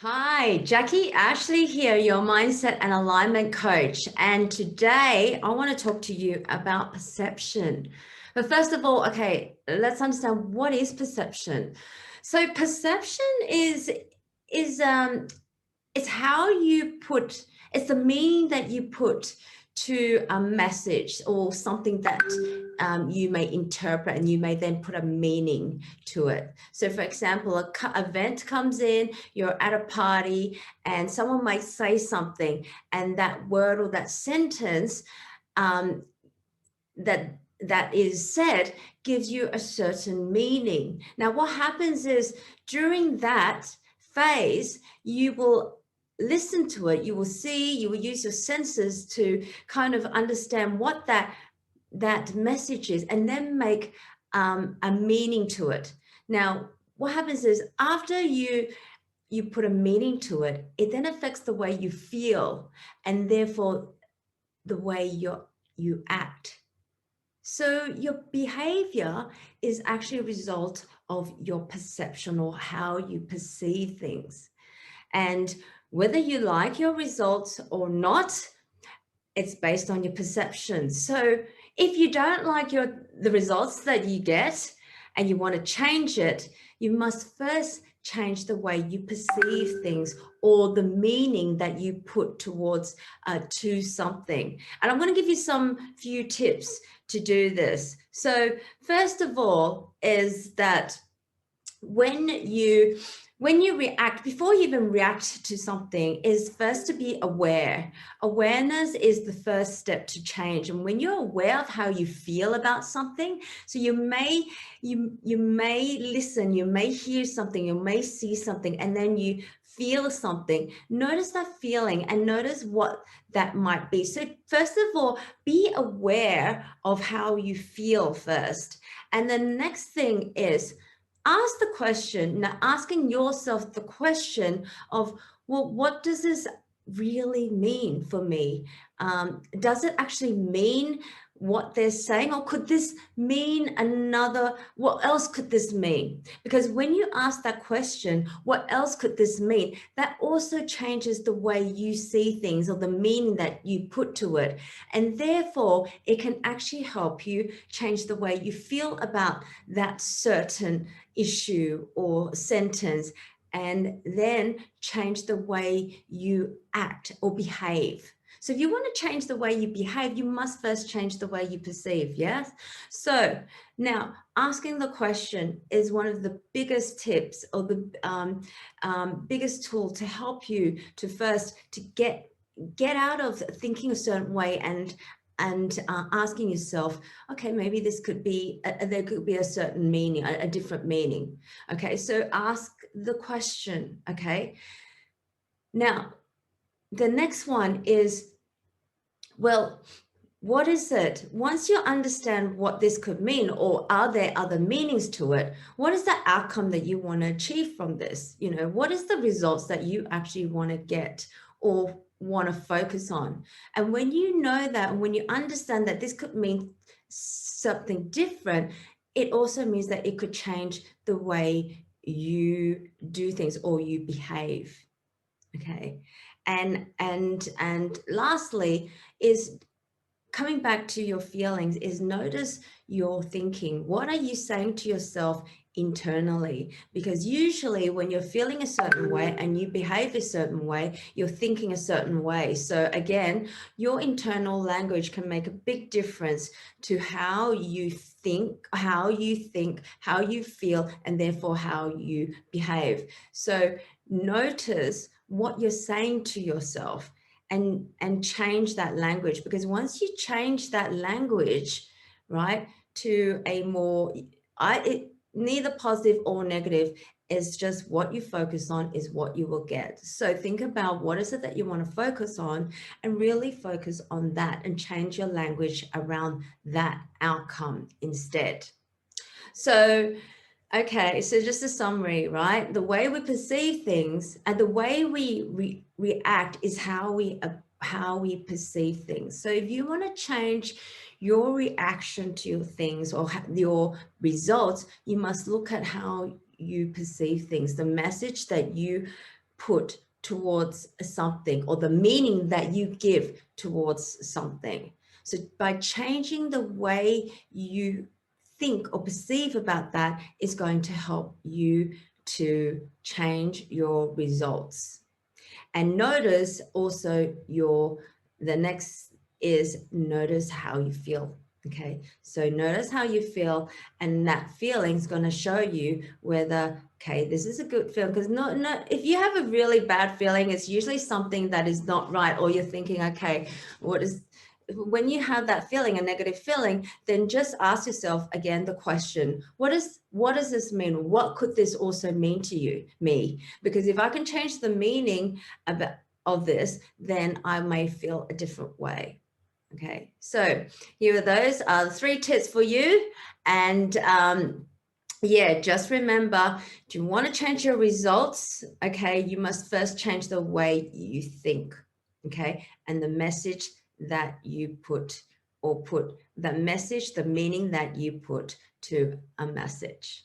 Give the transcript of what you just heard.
Hi, Jacqui Ashley here, your mindset and alignment coach. And today I want to talk to you about perception. But first of all, okay, let's understand what is perception. So perception is it's how you put, it's the meaning that you put to a message or something that you may interpret, and you may then put a meaning to it. So for example, a event comes in, you're at a party and someone might say something, and that word or that sentence um, that is said gives you a certain meaning. Now what happens is, during that phase, you will listen to it, you will see, you will use your senses to kind of understand what that message is, and then make a meaning to it. Now what happens is, after you put a meaning to it, it then affects the way you feel, and therefore the way you act. So your behavior is actually a result of your perception, or how you perceive things. And whether you like your results or not, it's based on your perception. So if you don't like the results that you get and you want to change it, you must first change the way you perceive things, or the meaning that you put towards to something. And I'm going to give you some few tips to do this. So first of all is that when you react, before you even react to something, is first to be aware. Awareness is the first step to change. And when you're aware of how you feel about something, so you may listen, you may hear something, you may see something, and then you feel something. Notice that feeling and notice what that might be. So first of all, be aware of how you feel first. And the next thing is, ask the question. Now asking yourself the question of, well, what does this really mean for me? Does it actually mean what they're saying, or could this mean another? What else could this mean? Because when you ask that question, what else could this mean, that also changes the way you see things, or the meaning that you put to it. And therefore it can actually help you change the way you feel about that certain issue or sentence, and then change the way you act or behave. So if you want to change the way you behave, you must first change the way you perceive. Yes. So now asking the question is one of the biggest tips, or the biggest tool to help you to first to get out of thinking a certain way, and asking yourself, okay, maybe this could be there could be a certain meaning, a different meaning. Okay, so ask the question. Okay, now the next one is, well, what is it? Once you understand what this could mean, or are there other meanings to it, what is the outcome that you want to achieve from this? You know, what is the results that you actually want to get or want to focus on? And when you know that, and when you understand that this could mean something different, it also means that it could change the way you do things or you behave. Okay. And lastly is, coming back to your feelings, is notice your thinking. What are you saying to yourself internally? Because usually when you're feeling a certain way and you behave a certain way, you're thinking a certain way. So again, your internal language can make a big difference to how you think, how you feel, and therefore how you behave. So notice what you're saying to yourself, and change that language. Because once you change that language, right, to a more neither positive or negative, is just what you focus on is what you will get. So think about what is it that you want to focus on, and really focus on that, and change your language around that outcome instead. So okay, so just a summary, right? The way we perceive things and the way we react is how we perceive things. So if you want to change your reaction to your things, or your results, you must look at how you perceive things, the message that you put towards something, or the meaning that you give towards something. So by changing the way you think or perceive about that is going to help you to change your results. And notice also the next is notice how you feel. Okay, so notice how you feel, and that feeling is going to show you whether, okay, this is a good feeling. Because if you have a really bad feeling, it's usually something that is not right, or you're thinking, okay, when you have that feeling, a negative feeling, then just ask yourself again the question, what does this mean? What could this also mean to me? Because if I can change the meaning of this, then I may feel a different way. Okay, so here are those 3 tips for you. And yeah, just remember, do you want to change your results? Okay, you must first change the way you think. Okay, and the message that you put the meaning that you put to a message.